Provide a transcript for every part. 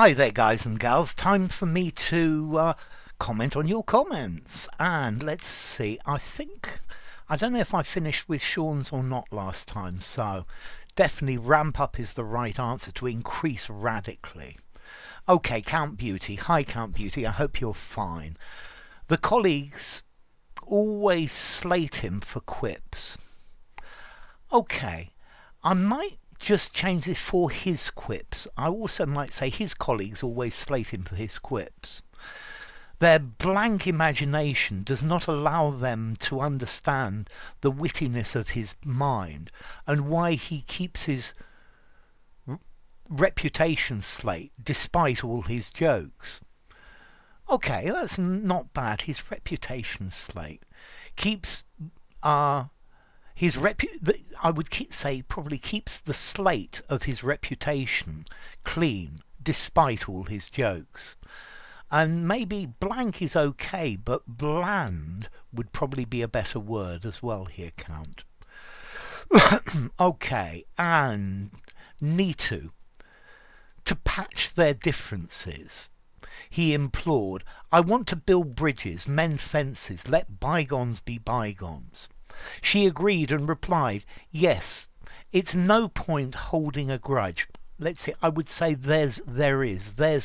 Hi there, guys and gals. Time for me to comment on your comments. And let's see, I don't know if I finished with Sean's or not last time, so definitely ramp up is the right answer, to increase radically. Okay, Count Beauty. Hi, Count Beauty. I hope you're fine. The colleagues always slate him for quips. Okay, I might just change this for his quips. I also might say his colleagues always slate him for his quips. Their blank imagination does not allow them to understand the wittiness of his mind and why he keeps his reputation slate despite all his jokes. Okay, that's not bad. His reputation slate keeps I would say probably keeps the slate of his reputation clean despite all his jokes. And maybe blank is okay, but bland would probably be a better word as well here, Count. Okay, and Nitu. To patch their differences, he implored, I want to build bridges, mend fences, let bygones be bygones. She agreed and replied, yes, it's no point holding a grudge. Let's see, I would say there's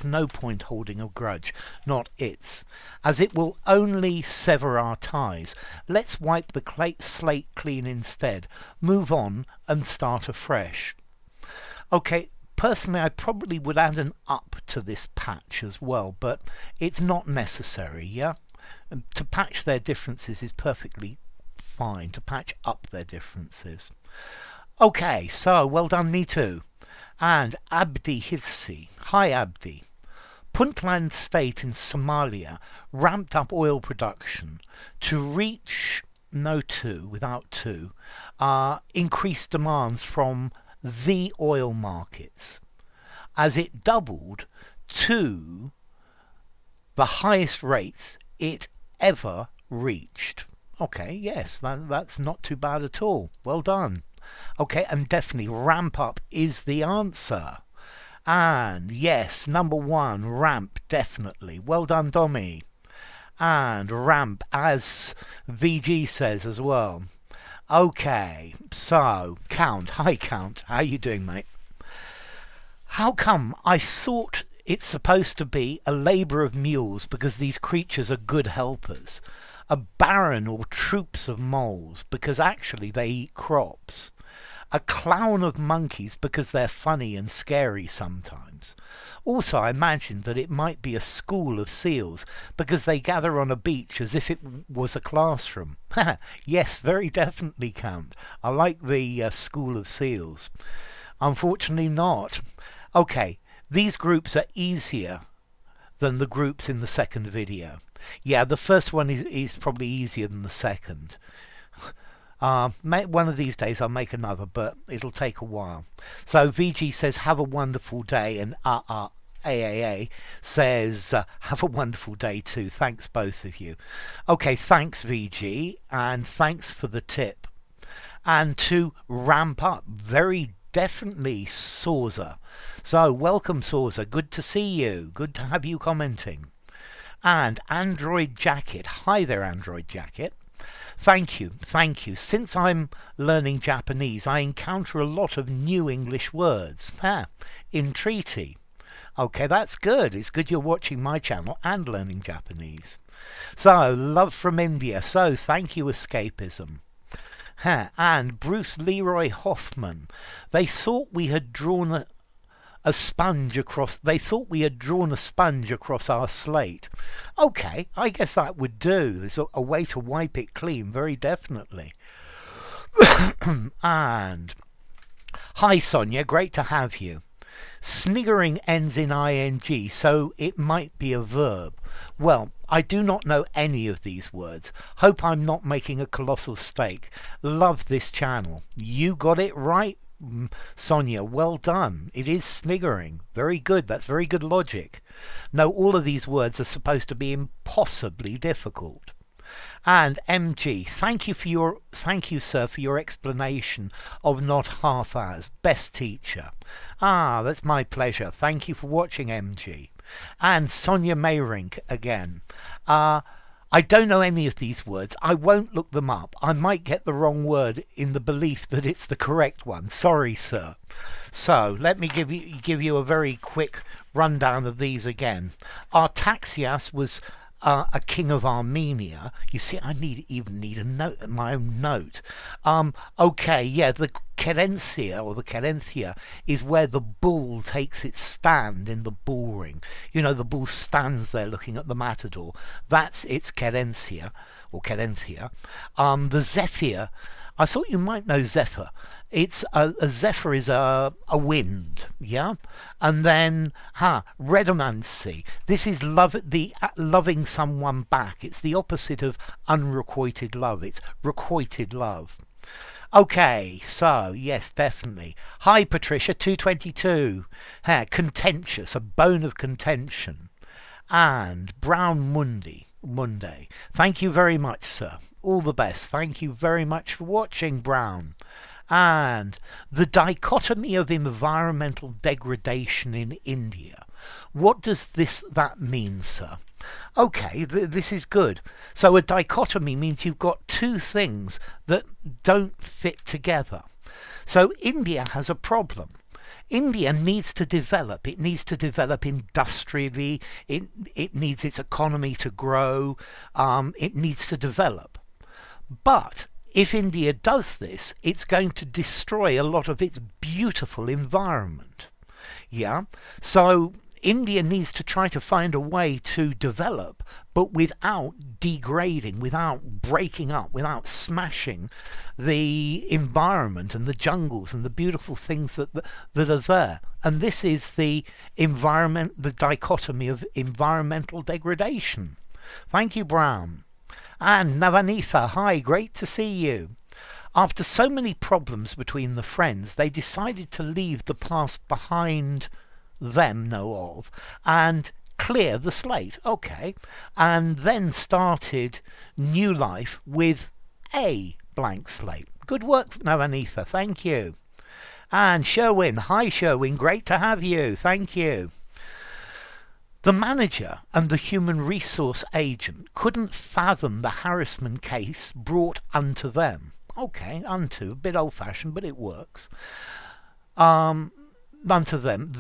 no point holding a grudge, not it's, as it will only sever our ties. Let's wipe the slate clean instead, move on and start afresh. Okay, personally I probably would add an up to this patch as well, but it's not necessary, yeah? And to patch their differences is perfectly fine, to patch up their differences. Okay, so well done, Nitu. And Abdi Hirsi. Hi, Abdi. Puntland state in Somalia ramped up oil production to reach increased demands from the oil markets, as it doubled to the highest rates it ever reached. Okay, yes, that's not too bad at all. Well done. Okay, and definitely ramp up is the answer. And yes, number one, ramp, definitely. Well done, Dommy. And ramp, as VG says as well. Okay, so, Count. Hi, Count. How you doing, mate? How come I thought it's supposed to be a labour of mules because these creatures are good helpers? A baron or troops of moles because actually they eat crops. A clown of monkeys because they're funny and scary sometimes. Also, I imagined that it might be a school of seals because they gather on a beach as if it was a classroom. Yes, very definitely, Count. I like the school of seals. Unfortunately not. Okay, these groups are easier than the groups in the second video. Yeah, the first one is probably easier than the second. One of these days I'll make another, but it'll take a while. So VG says, have a wonderful day, and AAA says, have a wonderful day too. Thanks, both of you. Okay, thanks, VG, and thanks for the tip. And to ramp up, very definitely, Sauza. So, welcome, Sauza. Good to see you. Good to have you commenting. And Android Jacket. Hi there, Android Jacket. Thank you, thank you. Since I'm learning Japanese, I encounter a lot of new English words. Entreaty. Okay, that's good. It's good you're watching my channel and learning Japanese. So, love from India. So, thank you, Escapism. And Bruce Leroy Hoffman. They thought we had drawn a sponge across our slate. Okay, I guess that would do. There's a way to wipe it clean, very definitely. And hi, Sonia, great to have you. Sniggering ends in ing, so it might be a verb. Well, I do not know any of these words. Hope I'm not making a colossal mistake. Love this channel. You got it right, Sonia, well done. It is sniggering. Very good. That's very good logic. No, all of these words are supposed to be impossibly difficult. And MG, thank you, sir, for your explanation of not half hours. Best teacher. Ah, that's my pleasure. Thank you for watching, MG. And Sonia Mayrink again. I don't know any of these words. I won't look them up. I might get the wrong word in the belief that it's the correct one. Sorry, sir. So let me give you a very quick rundown of these again. Artaxias was a king of Armenia. You see, I even need a note, my own note. Okay, yeah, the Kerenthia is where the bull takes its stand in the bull ring. You know, the bull stands there looking at the matador. That's its Kerenthia, or Kerenthia. The Zephyr, I thought you might know Zephyr. It's a zephyr is a wind, yeah, and then redomancy. This is loving someone back. It's the opposite of unrequited love. It's requited love. Okay, so yes, definitely. Hi, Patricia, 222. Contentious, a bone of contention, and Brown Monday. Thank you very much, sir. All the best. Thank you very much for watching, Brown. And the dichotomy of environmental degradation in India. What does that mean, sir? Okay, this is good. So a dichotomy means you've got two things that don't fit together. So India has a problem. India needs to develop. It needs to develop industrially. It needs its economy to grow. It needs to develop. But if India does this, it's going to destroy a lot of its beautiful environment. Yeah? So India needs to try to find a way to develop, but without degrading, without breaking up, without smashing the environment and the jungles and the beautiful things that are there. And this is the dichotomy of environmental degradation. Thank you, Brown. And Navanitha, hi, great to see you. After so many problems between the friends, they decided to leave the past behind them and clear the slate. Okay. And then started new life with a blank slate. Good work, Navanitha. Thank you. And Sherwin, hi Sherwin, great to have you. Thank you. The manager and the human resource agent couldn't fathom the harassment case brought unto them. Okay, unto, a bit old-fashioned, but it works. Unto them,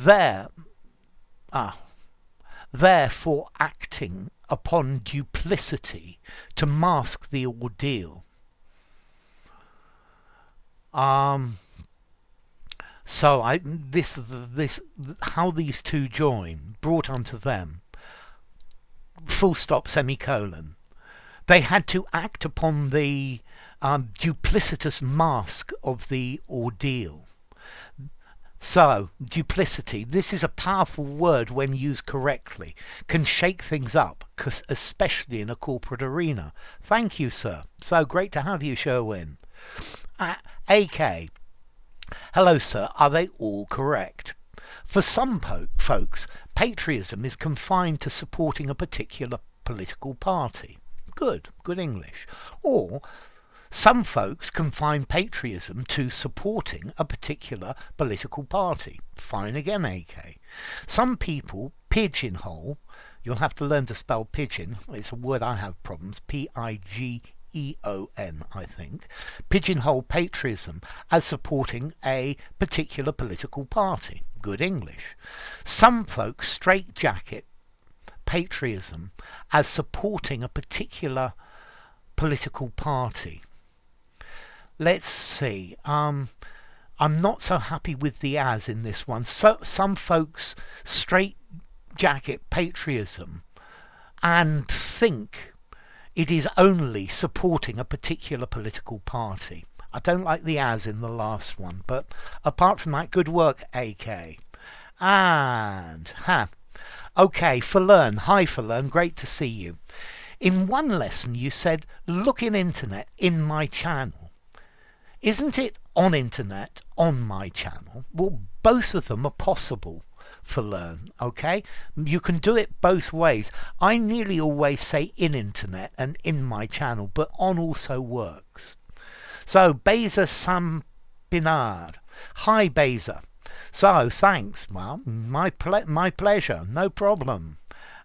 therefore acting upon duplicity to mask the ordeal. So how these two join, brought unto them, full stop, semicolon. They had to act upon the duplicitous mask of the ordeal. So, duplicity, this is a powerful word when used correctly, can shake things up, especially in a corporate arena. Thank you, sir. So great to have you, Sherwin. AK. Hello, sir. Are they all correct? For some folks, patriotism is confined to supporting a particular political party. Good English. Or some folks confine patriotism to supporting a particular political party. Fine again, AK. Some people pigeonhole, you'll have to learn to spell pigeon, it's a word I have problems, P-I-G-E-O-N, I think, pigeonhole patriotism as supporting a particular political party. Good English. Some folks straitjacket patriotism as supporting a particular political party. Let's see. I'm not so happy with the as in this one. So some folks straitjacket patriotism and think it is only supporting a particular political party. I don't like the as in the last one, but apart from that, good work, AK. And okay, Furlern. Hi, Furlern. Great to see you. In one lesson, you said, look in internet in my channel. Isn't it on internet on my channel? Well, both of them are possible for learn, okay? You can do it both ways. I nearly always say in internet and in my channel, but on also works. So, Beza Sampinard. Hi, Beza. So, thanks, well, my pleasure, no problem.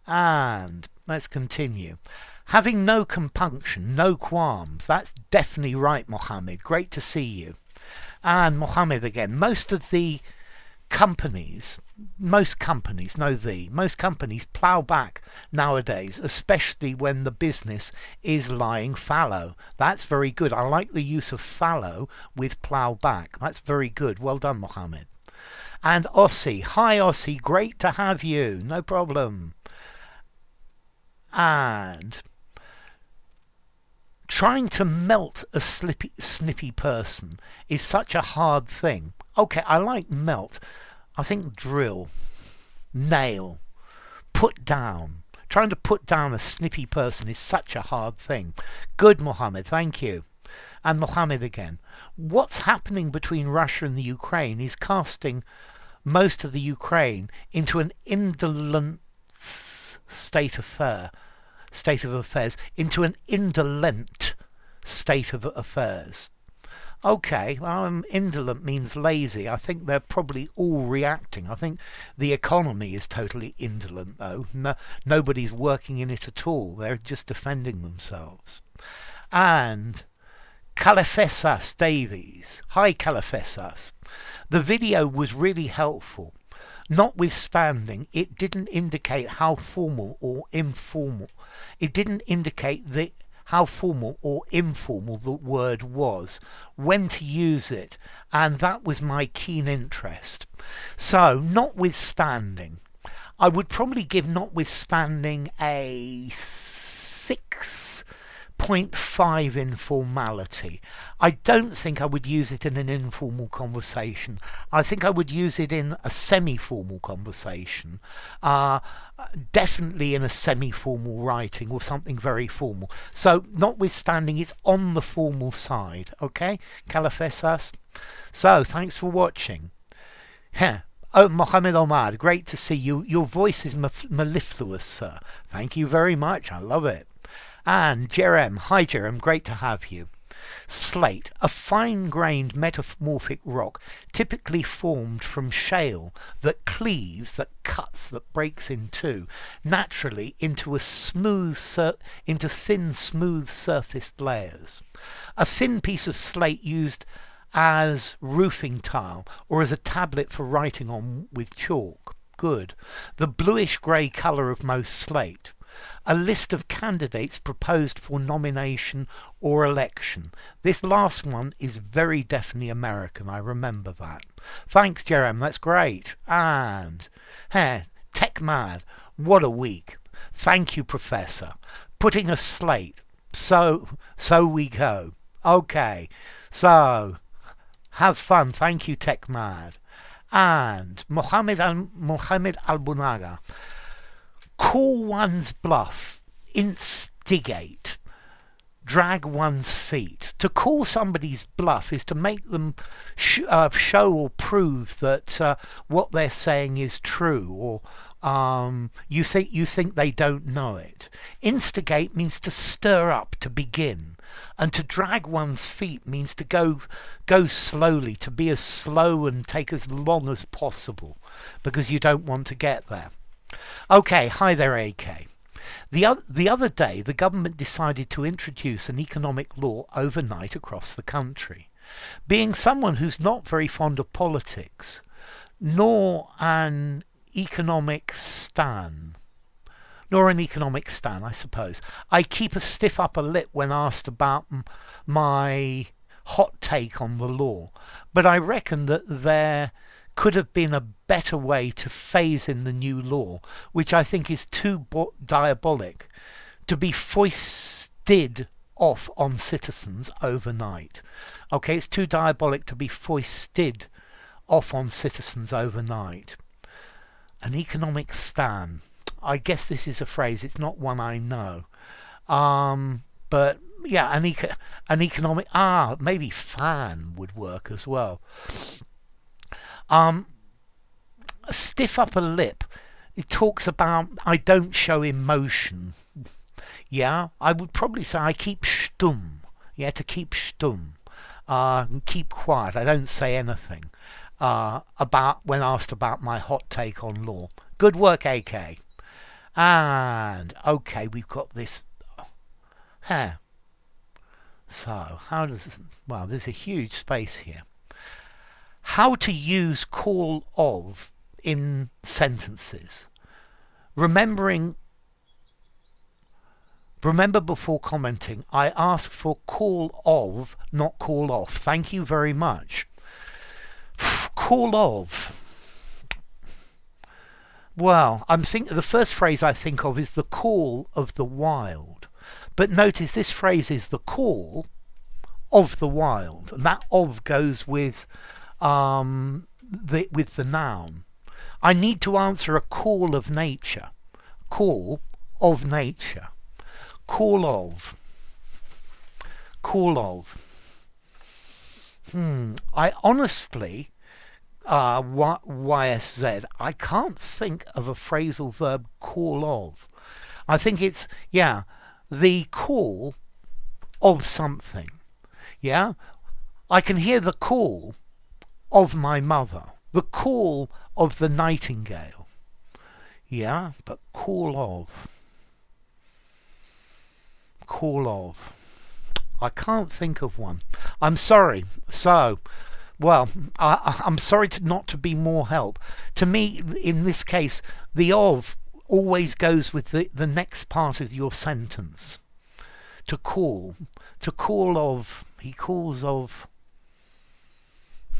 And let's continue. Having no compunction, no qualms. That's definitely right, Mohammed. Great to see you. And Mohammed again. Most companies plough back nowadays, especially when the business is lying fallow. That's very good. I like the use of fallow with plough back. That's very good. Well done, Mohammed. And Ossie. Hi, Ossie. Great to have you. No problem. And trying to melt a snippy person is such a hard thing. Okay, I like melt. I think drill, nail, put down. Trying to put down a snippy person is such a hard thing. Good, Mohammed, thank you. And Mohammed again. What's happening between Russia and the Ukraine is casting most of the Ukraine into an indolent state of affairs, into an indolent state of affairs. Okay, indolent means lazy. I think they're probably all reacting. I think the economy is totally indolent, though. Nobody's working in it at all. They're just defending themselves. And Califesas Davies. Hi, Califesas. The video was really helpful. Notwithstanding, it didn't indicate how formal or informal. It didn't indicate how formal or informal the word was, when to use it, and that was my keen interest. So, notwithstanding, I would probably give notwithstanding a 6.5 informality. I don't think I would use it in an informal conversation. I think I would use it in a semi-formal conversation. Definitely in a semi-formal writing or something very formal. So, notwithstanding, it's on the formal side. Okay, Califesas? So, thanks for watching. Oh, Mohammed Omar, great to see you. Your voice is mellifluous, sir. Thank you very much. I love it. And Jerem. Hi, Jerem. Great to have you. Slate, a fine-grained metamorphic rock typically formed from shale that cleaves, that cuts, that breaks in two, naturally into thin, smooth surfaced layers. A thin piece of slate used as roofing tile or as a tablet for writing on with chalk. Good. The bluish-grey colour of most slate. A list of candidates proposed for nomination or election. This last one is very definitely American, I remember that. Thanks, Jerem, that's great. And, Tech Mad, what a week. Thank you, Professor. Putting a slate. So we go. Okay, so, have fun. Thank you, Tech Mad. And, Mohammed Al-Bunaga. Call one's bluff, instigate, drag one's feet. To call somebody's bluff is to make them show or prove that what they're saying is true, or you think they don't know it. Instigate means to stir up, to begin, and to drag one's feet means to go slowly, to be as slow and take as long as possible, because you don't want to get there. Okay, hi there, AK. The other day, the government decided to introduce an economic law overnight across the country. Being someone who's not very fond of politics, nor an economic stan, I suppose, I keep a stiff upper lip when asked about my hot take on the law. But I reckon that there could have been a better way to phase in the new law, which I think is too diabolic, to be foisted off on citizens overnight. Okay, it's too diabolic to be foisted off on citizens overnight. An economic stan. I guess this is a phrase, it's not one I know. But yeah, an economic, maybe fan would work as well. A stiff upper lip. It talks about I don't show emotion. Yeah, I would probably say I keep stumm. Yeah, to keep stumm. Keep quiet. I don't say anything. About when asked about my hot take on law. Good work, AK. And okay, we've got this. So how does? Well, there's a huge space here. How to use call of in sentences. Remember before commenting, I ask for call of, not call off. Thank you very much. Call of. Well, the first phrase I think of is the call of the wild. But notice this phrase is the call of the wild. And that of goes with the noun. I need to answer a call of nature. Call of nature. Call of. Call of. I honestly, YSZ, I can't think of a phrasal verb call of. I think it's, the call of something. Yeah? I can hear the call of my mother. The call of the nightingale. Yeah? But call of. Call of. I can't think of one. I'm sorry. So, well, I'm sorry not to be more help. To me, in this case, the of always goes with the next part of your sentence. To call of. He calls of.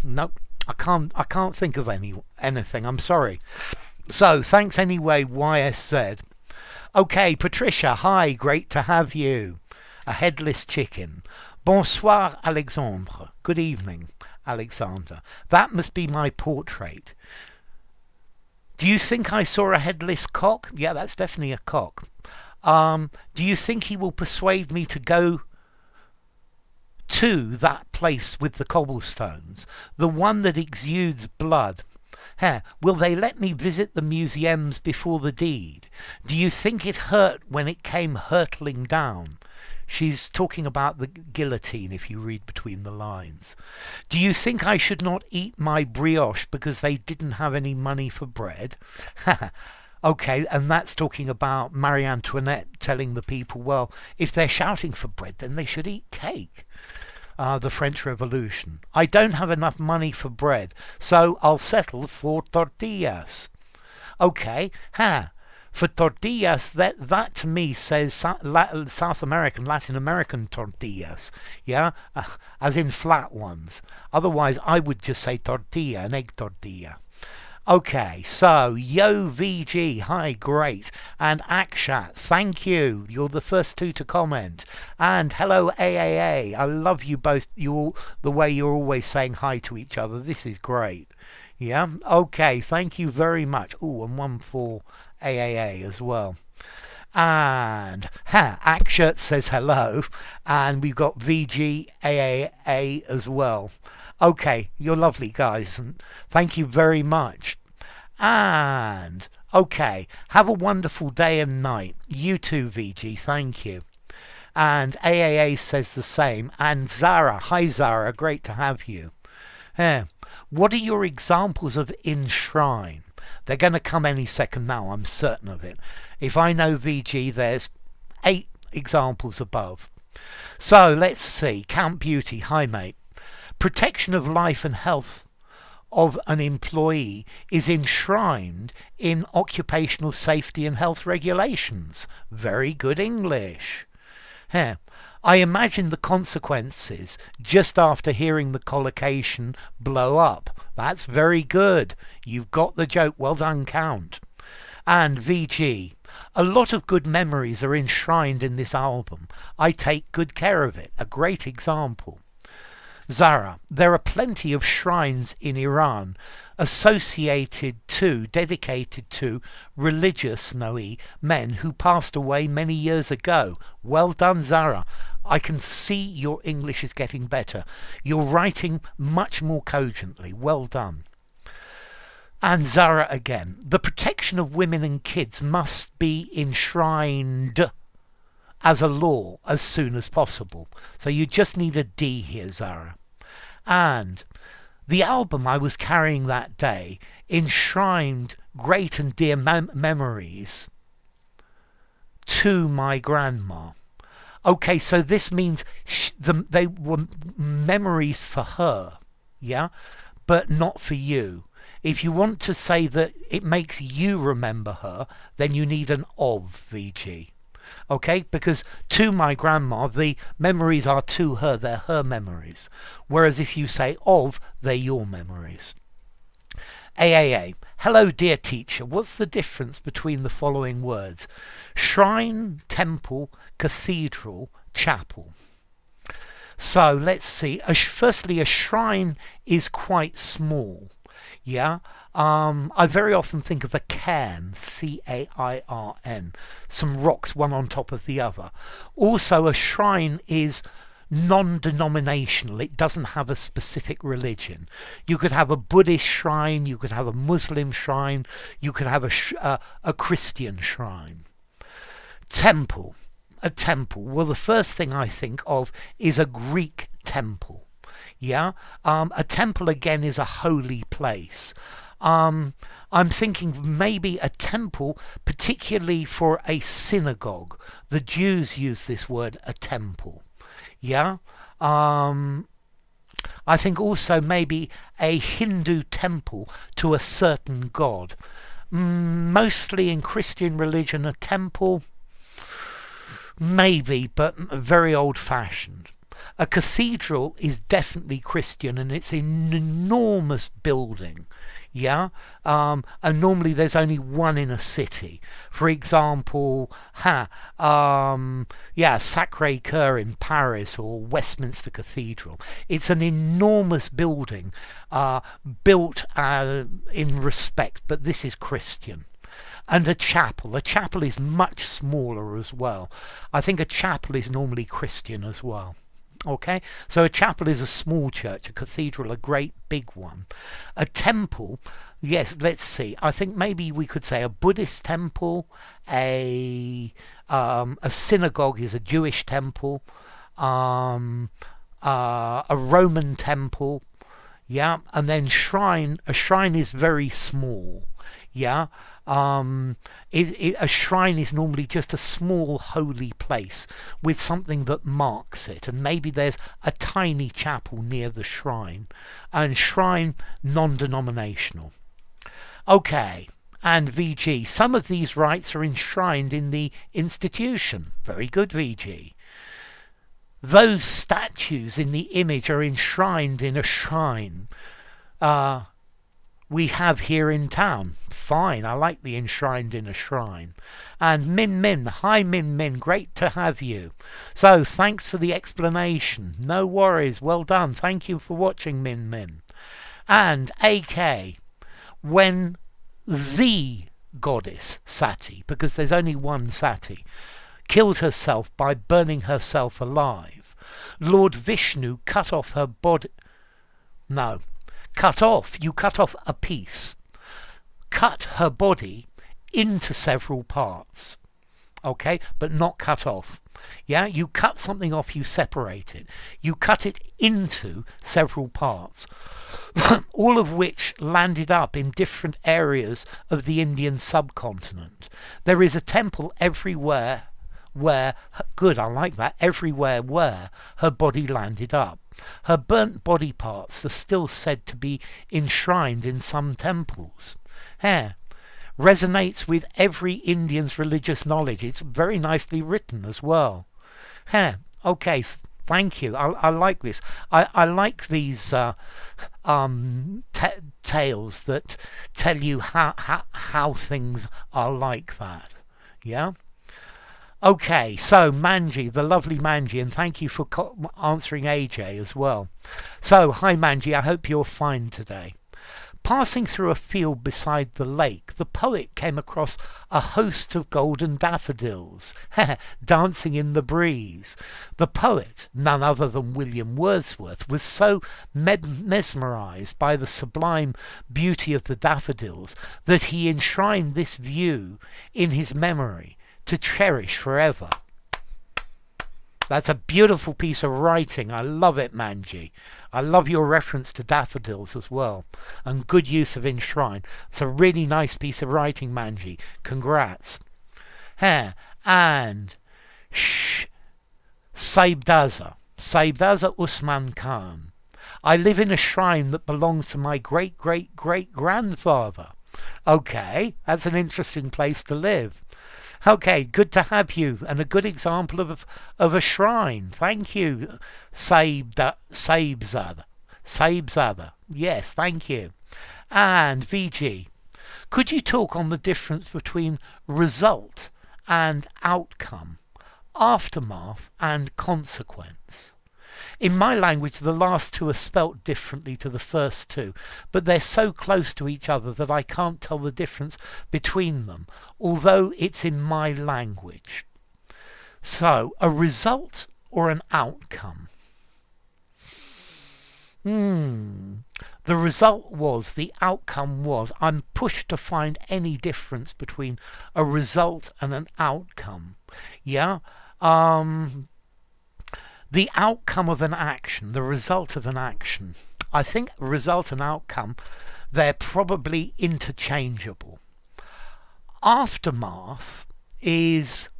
Nope, I can't think of anything. I'm sorry. So thanks anyway, YSZ. Okay, Patricia, hi, great to have you. A headless chicken. Bonsoir, Alexandre. Good evening, Alexander. That must be my portrait. Do you think I saw a headless cock? Yeah, that's definitely a cock. Do you think he will persuade me to go to that place with the cobblestones? The one that exudes blood? Will they let me visit the museums before the deed? Do you think it hurt when it came hurtling down? She's talking about the guillotine, if you read between the lines. Do you think I should not eat my brioche because they didn't have any money for bread? Okay, and that's talking about Marie Antoinette telling the people, well, if they're shouting for bread, then they should eat cake. The French Revolution. I don't have enough money for bread, so I'll settle for tortillas. Okay, for tortillas, that to me says South American, Latin American tortillas, yeah, as in flat ones. Otherwise, I would just say tortilla, an egg tortilla. Okay, so Yo VG, hi, great, and Akshat, thank you. You're the first two to comment. And hello AAA. I love you both. The way you're always saying hi to each other. This is great. Yeah. Okay. Thank you very much. Oh, and one for AAA as well. And Akshat says hello, and we've got VG AAA as well. Okay, you're lovely guys, and thank you very much. And okay, have a wonderful day and night. You too, VG, thank you. And AAA says the same. And Zara, hi Zara, great to have you. What are your examples of enshrine? They're going to come any second now, I'm certain of it. If I know VG, there's 8 examples above. So let's see. Count Beauty, hi mate. Protection of life and health of an employee is enshrined in occupational safety and health regulations. Very good English. I imagine the consequences just after hearing the collocation blow up. That's very good. You've got the joke. Well done, Count. And VG. A lot of good memories are enshrined in this album. I take good care of it. A great example. Zara, there are plenty of shrines in Iran dedicated to religious men who passed away many years ago. Well done, Zara. I can see your English is getting better. You're writing much more cogently. Well done. And Zara again. The protection of women and kids must be enshrined as a law as soon as possible. So you just need a D here, Zara. And the album I was carrying that day enshrined great and dear memories to my grandma. Okay, so this means they were memories for her, yeah, but not for you. If you want to say that it makes you remember her, then you need an of, VG. Okay, because to my grandma, the memories are to her, they're her memories. Whereas if you say of, they're your memories. AAA. Hello, dear teacher. What's the difference between the following words? Shrine, temple, cathedral, chapel. So let's see. Firstly, a shrine is quite small. Yeah. I very often think of a cairn, C-A-I-R-N. Some rocks, one on top of the other. Also, a shrine is non-denominational. It doesn't have a specific religion. You could have a Buddhist shrine, you could have a Muslim shrine, you could have a Christian shrine. Temple. A temple. Well, the first thing I think of is a Greek temple. Yeah, a temple again is a holy place. I'm thinking maybe a temple, particularly for a synagogue. The Jews use this word, a temple. Yeah. I think also maybe a Hindu temple to a certain god. Mostly in Christian religion, a temple, maybe, but very old-fashioned. A cathedral is definitely Christian, and it's an enormous building. Yeah, and normally there's only one in a city. For example, Sacré-Cœur in Paris or Westminster Cathedral. It's an enormous building, built in respect, but this is Christian. And a chapel. A chapel is much smaller as well. I think a chapel is normally Christian as well. Okay, so a chapel is a small church, a cathedral a great big one. A temple, yes, let's see. I think maybe we could say a Buddhist temple, a synagogue is a Jewish temple, a Roman temple, yeah, and then shrine. A shrine is very small, yeah. A shrine is normally just a small holy place with something that marks it, and maybe there's a tiny chapel near the shrine, and shrine non-denominational. Okay, and VG, some of these rites are enshrined in the institution. Very good, VG. Those statues in the image are enshrined in a shrine we have here in town. Fine, I like the enshrined in a shrine. And Min Min, hi Min Min, great to have you. So thanks for the explanation. No worries, well done. Thank you for watching, Min Min. And AK, when the goddess Sati, because there's only one Sati, killed herself by burning herself alive, Lord Vishnu cut off her body. No, you cut off a piece. Cut her body into several parts. Okay, but not cut off. Yeah, you cut something off, you separate it. You cut it into several parts, all of which landed up in different areas of the Indian subcontinent. There is a temple everywhere where, good, I like that, everywhere where her body landed up. Her burnt body parts are still said to be enshrined in some temples. Resonates with every Indian's religious knowledge. It's very nicely written as well. Okay, thank you. I like this. I like these tales that tell you how things are like that. Yeah? Okay, so Manji, the lovely Manji, and thank you for answering AJ as well. So, hi Manji, I hope you're fine today. Passing through a field beside the lake, the poet came across a host of golden daffodils, dancing in the breeze. The poet, none other than William Wordsworth, was so mesmerised by the sublime beauty of the daffodils that he enshrined this view in his memory to cherish forever. That's a beautiful piece of writing. I love it, Manji. I love your reference to daffodils as well. And good use of enshrine. It's a really nice piece of writing, Manji. Congrats. And Saibdaza Usman Khan. I live in a shrine that belongs to my great-great-great-grandfather. Okay, that's an interesting place to live. Okay, good to have you, and a good example of a shrine. Thank you, Saibzada. Yes, thank you. And VG, could you talk on the difference between result and outcome, aftermath and consequence? In my language, the last two are spelt differently to the first two, but they're so close to each other that I can't tell the difference between them, although it's in my language. So, a result or an outcome? The result was, the outcome was. I'm pushed to find any difference between a result and an outcome. Yeah? The outcome of an action, the result of an action. I think result and outcome, they're probably interchangeable. Aftermath is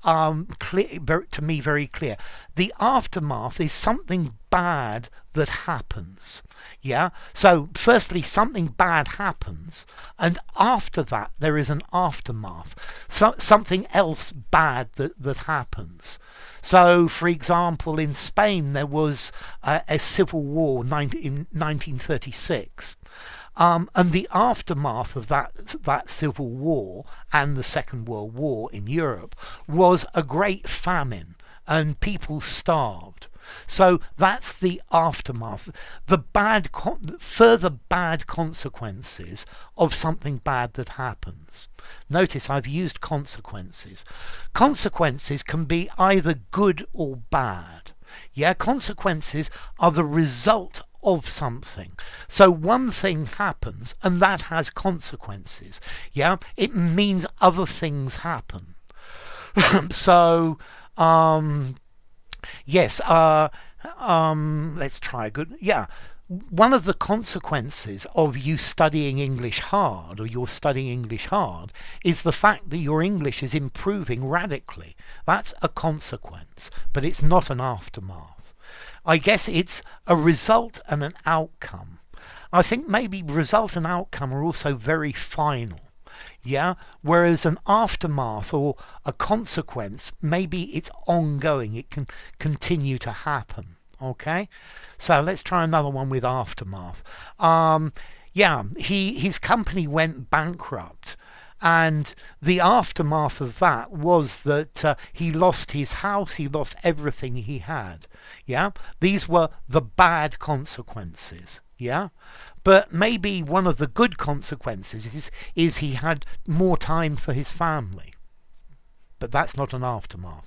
clear, to me very clear. The aftermath is something bad that happens. Yeah? So firstly, something bad happens, and after that there is an aftermath. So, something else bad that happens. So, for example, in Spain there was a civil war in 1936. And the aftermath of that civil war and the Second World War in Europe was a great famine, and people starved. So that's the aftermath, the further bad consequences of something bad that happens. Notice I've used consequences. Consequences can be either good or bad. Yeah, consequences are the result of something. So one thing happens and that has consequences. Yeah, it means other things happen. So yes, let's try a good, yeah. One of the consequences of you studying English hard, or you're studying English hard, is the fact that your English is improving radically. That's a consequence, but it's not an aftermath. I guess it's a result and an outcome. I think maybe result and outcome are also very final. Yeah, whereas an aftermath or a consequence, maybe it's ongoing, it can continue to happen. Okay, so let's try another one with aftermath. Yeah, his company went bankrupt, and the aftermath of that was that he lost his house, he lost everything he had. Yeah, these were the bad consequences. Yeah, but maybe one of the good consequences is he had more time for his family. But that's not an aftermath.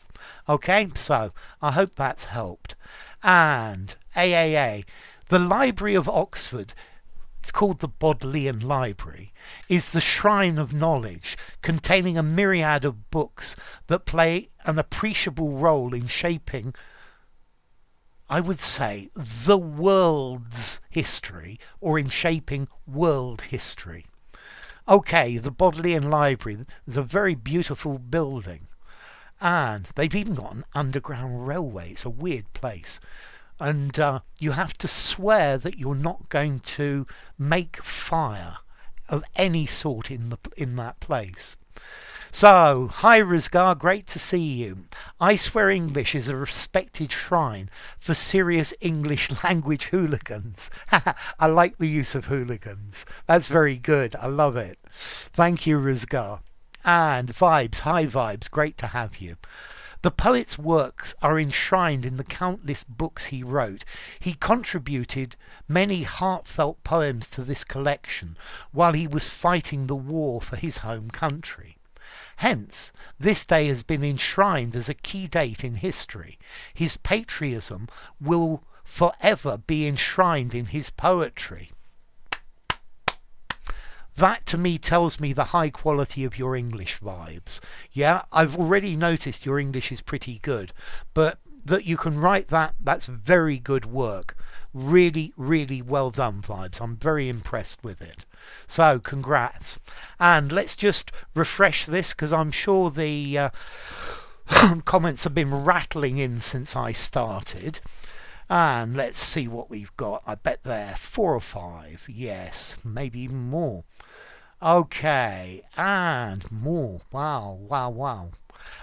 Okay, so I hope that's helped. And AAA, the Library of Oxford, it's called the Bodleian Library, is the shrine of knowledge, containing a myriad of books that play an appreciable role in shaping, I would say, the world's history, or in shaping world history. Okay, the Bodleian Library is a very beautiful building. And they've even got an underground railway. It's a weird place. And you have to swear that you're not going to make fire of any sort in that place. So, hi Rizgar, great to see you. I Swear English is a respected shrine for serious English language hooligans. I like the use of hooligans. That's very good. I love it. Thank you, Rizgar. And Vibes, hi Vibes, great to have you. The poet's works are enshrined in the countless books he wrote. He contributed many heartfelt poems to this collection while he was fighting the war for his home country. Hence, this day has been enshrined as a key date in history. His patriotism will forever be enshrined in his poetry. That to me tells me the high quality of your English vibes. Yeah, I've already noticed your English is pretty good, but that you can write that, that's very good work. Really, really well done, vibes. I'm very impressed with it. So, congrats. And let's just refresh this, because I'm sure the comments have been rattling in since I started. And let's see what we've got. I bet there 4 or 5. Yes, maybe even more. Okay, and more. Wow, wow, wow.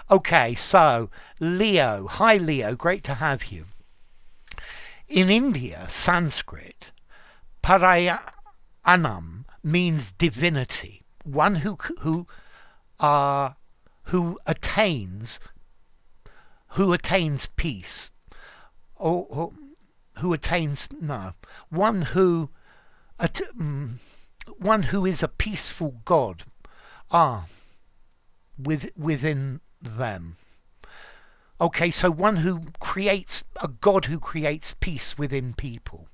Okay, so Leo. Hi Leo, great to have you. In India, Sanskrit, Parayanam means divinity, one who attains peace, or who attains one who is a peaceful God within them. Okay, so one who creates, a God who creates peace within people.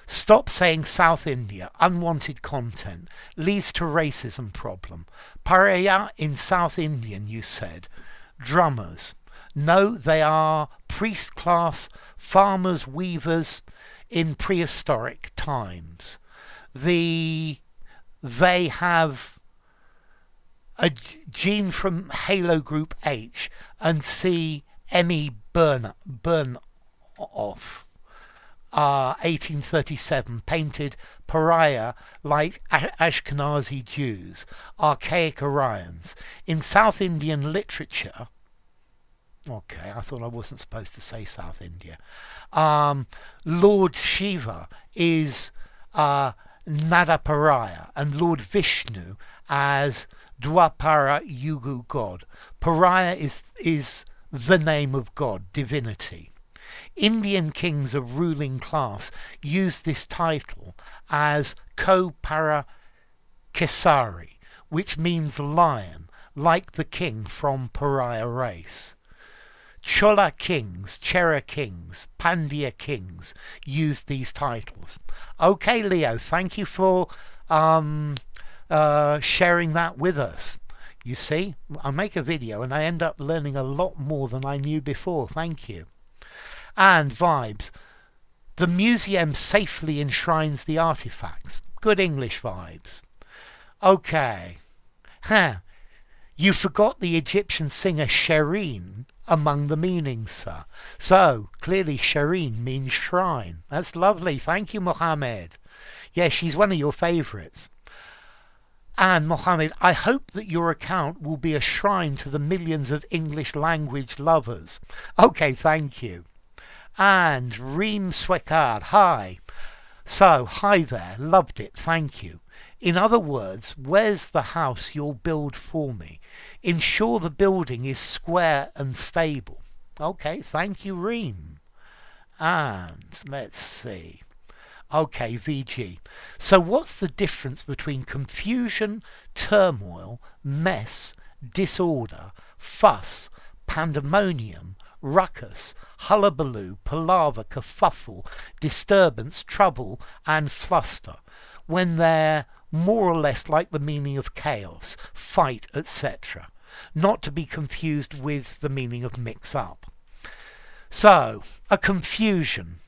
Stop saying South India, unwanted content, leads to racism problem. Paraya in South Indian, you said. Drummers. No, they are priest class, farmers, weavers in prehistoric times. They have a gene from Halo Group H and C. Emmy Burnoff, 1837, painted pariah like Ashkenazi Jews, archaic Aryans. In South Indian literature, okay, I thought I wasn't supposed to say South India, Lord Shiva is Nadaparaya and Lord Vishnu as Dwapara Yugu God. Pariah is the name of God, divinity. Indian kings of ruling class use this title as Ko-Para Kesari, which means lion, like the king from pariah race. Chola kings, Chera kings, Pandya kings use these titles. Okay, Leo, thank you for sharing that with us. You see, I make a video and I end up learning a lot more than I knew before. Thank you. And vibes. The museum safely enshrines the artifacts. Good English vibes. Okay. You forgot the Egyptian singer Shireen among the meanings, sir. So, clearly Shireen means shrine. That's lovely. Thank you, Mohammed. Yes, she's one of your favourites. And Mohammed, I hope that your account will be a shrine to the millions of English language lovers. Okay, thank you. And Reem Swekard, hi. So, hi there, loved it, thank you. In other words, where's the house you'll build for me? Ensure the building is square and stable. Okay, thank you, Reem. And let's see. Okay, VG. So what's the difference between confusion, turmoil, mess, disorder, fuss, pandemonium, ruckus, hullabaloo, palaver, kerfuffle, disturbance, trouble, and fluster, when they're more or less like the meaning of chaos, fight, etc., not to be confused with the meaning of mix up. So, a confusion.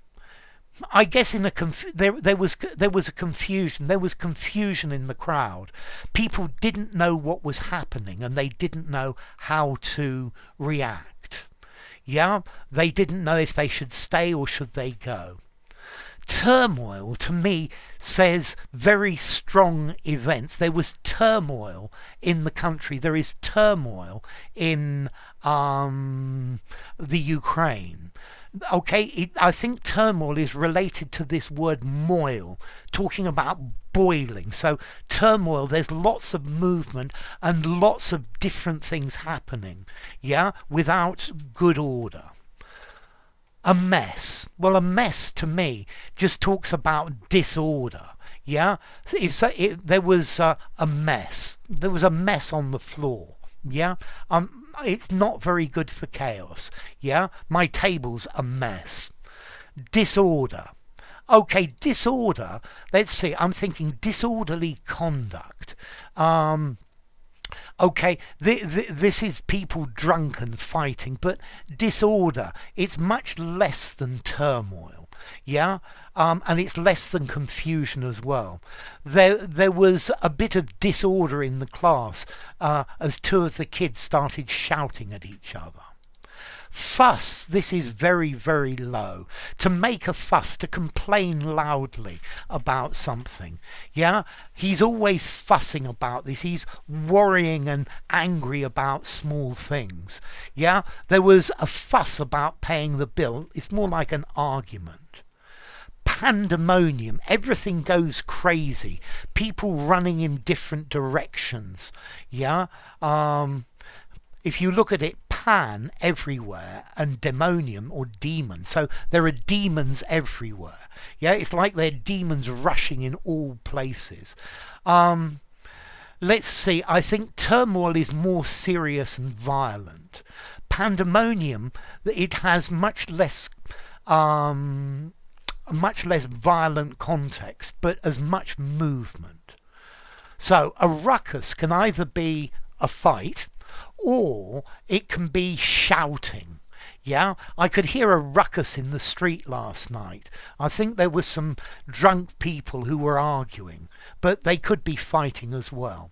I guess in there was a confusion. There was confusion in the crowd. People didn't know what was happening and they didn't know how to react. Yeah, they didn't know if they should stay or should they go. Turmoil, to me, says very strong events. There was turmoil in the country. There is turmoil in the Ukraine. Okay, I think turmoil is related to this word moil, talking about boiling. So turmoil, there's lots of movement and lots of different things happening, yeah, without good order. A mess. Well, a mess to me just talks about disorder. Yeah, there was a mess. There was a mess on the floor. Yeah, it's not very good for chaos. Yeah, my table's a mess. Disorder. Okay, disorder. Let's see. I'm thinking disorderly conduct. Okay, this is people drunk and fighting, but disorder, it's much less than turmoil, yeah? And it's less than confusion as well. There was a bit of disorder in the class as two of the kids started shouting at each other. Fuss, this is very, very low. To make a fuss, to complain loudly about something. Yeah? He's always fussing about this. He's worrying and angry about small things. Yeah? There was a fuss about paying the bill. It's more like an argument. Pandemonium, everything goes crazy. People running in different directions. Yeah? If you look at it, pan everywhere and demonium or demon. So there are demons everywhere. Yeah, it's like they're demons rushing in all places. Let's see, I think turmoil is more serious and violent. Pandemonium, it has much less violent context, but as much movement. So a ruckus can either be a fight, or it can be shouting. Yeah, I could hear a ruckus in the street last night. I think there were some drunk people who were arguing, but they could be fighting as well.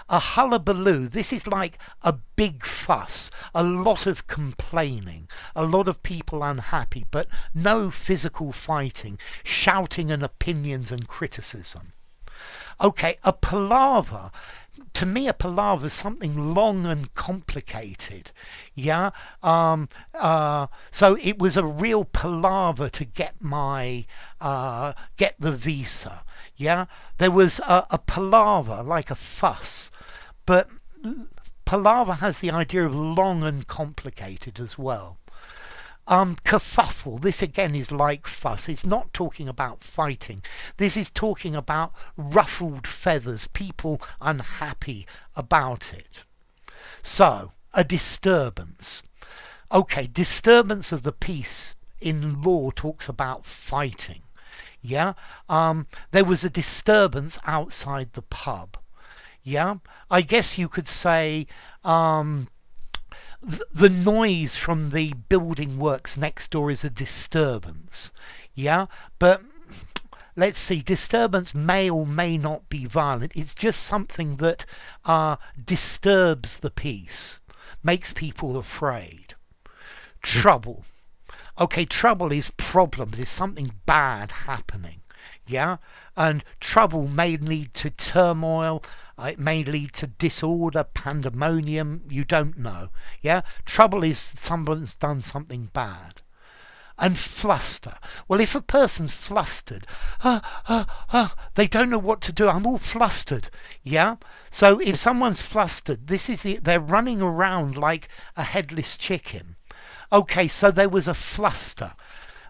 A hullabaloo, this is like a big fuss, a lot of complaining, a lot of people unhappy, but no physical fighting, shouting and opinions and criticism. Okay, a palaver. To me, a palaver is something long and complicated. Yeah. So it was a real palaver to get get the visa. Yeah. There was a palaver, like a fuss, but palaver has the idea of long and complicated as well. Kerfuffle, this again is like fuss. It's not talking about fighting. This is talking about ruffled feathers, people unhappy about it. So, a disturbance. Okay, disturbance of the peace in law talks about fighting. Yeah? There was a disturbance outside the pub. Yeah? I guess you could say the noise from the building works next door is a disturbance. Yeah? But let's see, disturbance may or may not be violent. It's just something that disturbs the peace, makes people afraid. Trouble. Okay, trouble is problems, is something bad happening. Yeah? And trouble may lead to turmoil, it may lead to disorder, pandemonium, you don't know. Yeah? Trouble is someone's done something bad. And fluster. Well, if a person's flustered, they don't know what to do. I'm all flustered. Yeah? So if someone's flustered, they're running around like a headless chicken. Okay, so there was a fluster.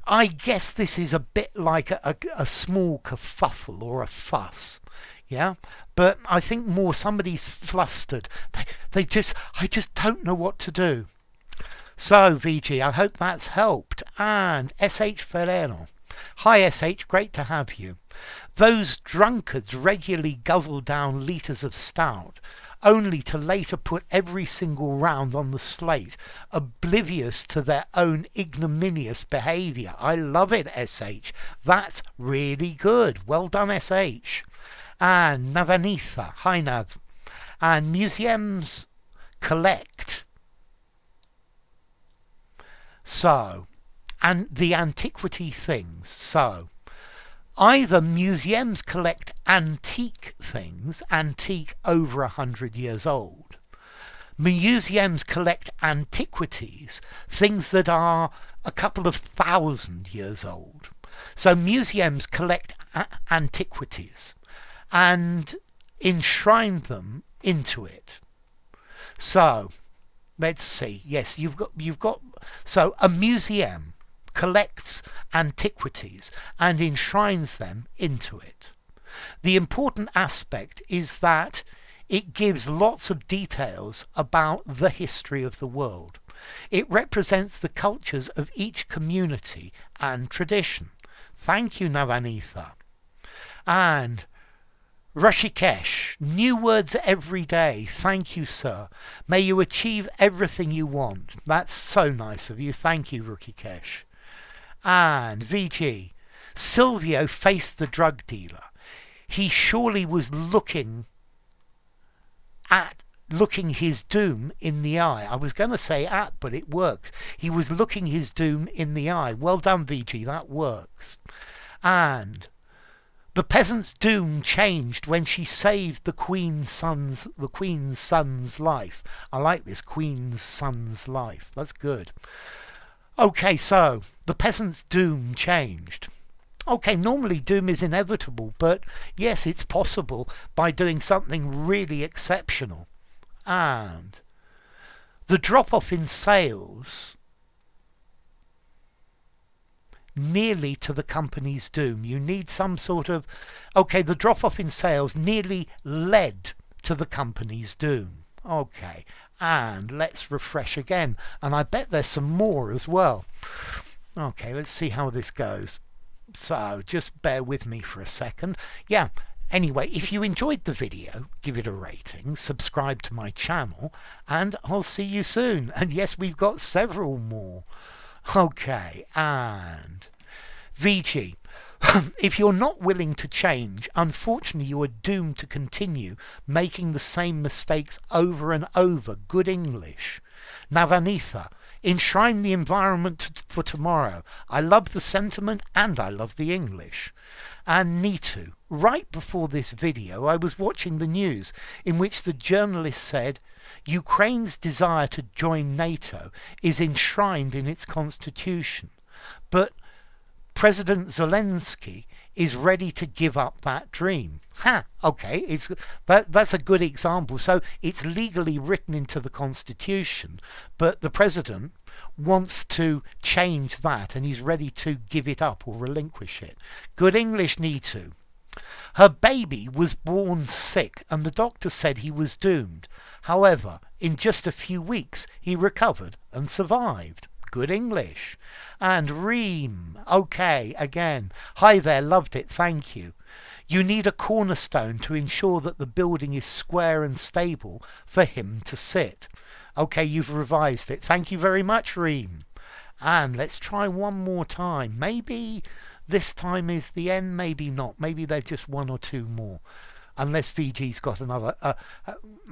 I guess this is a bit like a small kerfuffle or a fuss. Yeah? But I think more somebody's flustered. I just don't know what to do. So, VG, I hope that's helped. And SH Ferrero. Hi, SH, great to have you. Those drunkards regularly guzzle down litres of stout, only to later put every single round on the slate, oblivious to their own ignominious behaviour. I love it, SH. That's really good. Well done, SH. And Navanitha. Hi, Nav. And museums collect. So, and the antiquity things. So, either museums collect antique things, antique over 100 years old. Museums collect antiquities, things that are a couple of 1,000 years old. So museums collect antiquities and enshrine them into it. So let's see. Yes, you've got. So a museum collects antiquities and enshrines them into it. The important aspect is that it gives lots of details about the history of the world. It represents the cultures of each community and tradition. Thank you, Navanitha. And Rashikesh, new words every day. Thank you, sir. May you achieve everything you want. That's so nice of you. Thank you, Rashikesh. And VG, Silvio faced the drug dealer. He surely was looking his doom in the eye. I was going to say at, but it works. He was looking his doom in the eye. Well done, VG. That works. And the peasant's doom changed when she saved the queen's son's life. I like this, queen's son's life. That's good. Okay, so the peasant's doom changed. Okay, normally doom is inevitable, but yes, it's possible by doing something really exceptional. And the drop-off in sales nearly to the company's doom. You need some sort of... Okay, the drop-off in sales nearly led to the company's doom. Okay, and let's refresh again. And I bet there's some more as well. Okay, let's see how this goes. So just bear with me for a second. Yeah, anyway, if you enjoyed the video, give it a rating, subscribe to my channel, and I'll see you soon. And yes, we've got several more. Okay, and VG, if you're not willing to change, unfortunately you are doomed to continue making the same mistakes over and over. Good English. Navanitha, enshrine the environment for tomorrow. I love the sentiment and I love the English. And Nitu, right before this video I was watching the news in which the journalist said Ukraine's desire to join NATO is enshrined in its constitution, but President Zelensky is ready to give up that dream. Okay, that's a good example. So it's legally written into the constitution, but the president wants to change that and he's ready to give it up or relinquish it. Good English, Nitu. Her baby was born sick and the doctor said he was doomed. However, in just a few weeks he recovered and survived. Good English. And Reem, okay, again. Hi there, loved it, thank you. You need a cornerstone to ensure that the building is square and stable for him to sit. Okay, you've revised it. Thank you very much, Reem. And let's try one more time. Maybe this time is the end, maybe not. Maybe there's just one or two more. Unless VG's got another,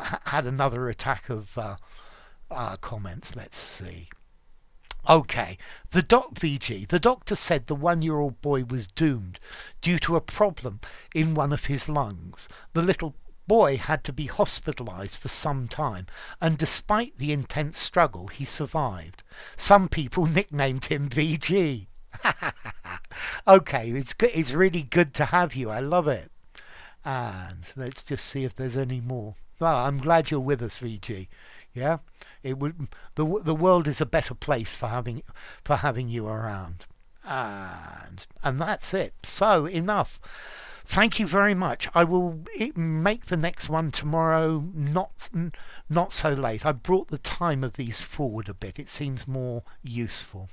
had another attack of comments. Let's see. Okay, the doctor said the 1-year-old boy was doomed due to a problem in one of his lungs. The little boy had to be hospitalized for some time, and despite the intense struggle, he survived. Some people nicknamed him VG. Okay, it's really good to have you. I love it. And let's just see if there's any more. Well, I'm glad you're with us, VG. Yeah, it would. The world is a better place for having you around. And that's it. So enough. Thank you very much. I will make the next one tomorrow. Not so late. I brought the time of these forward a bit. It seems more useful.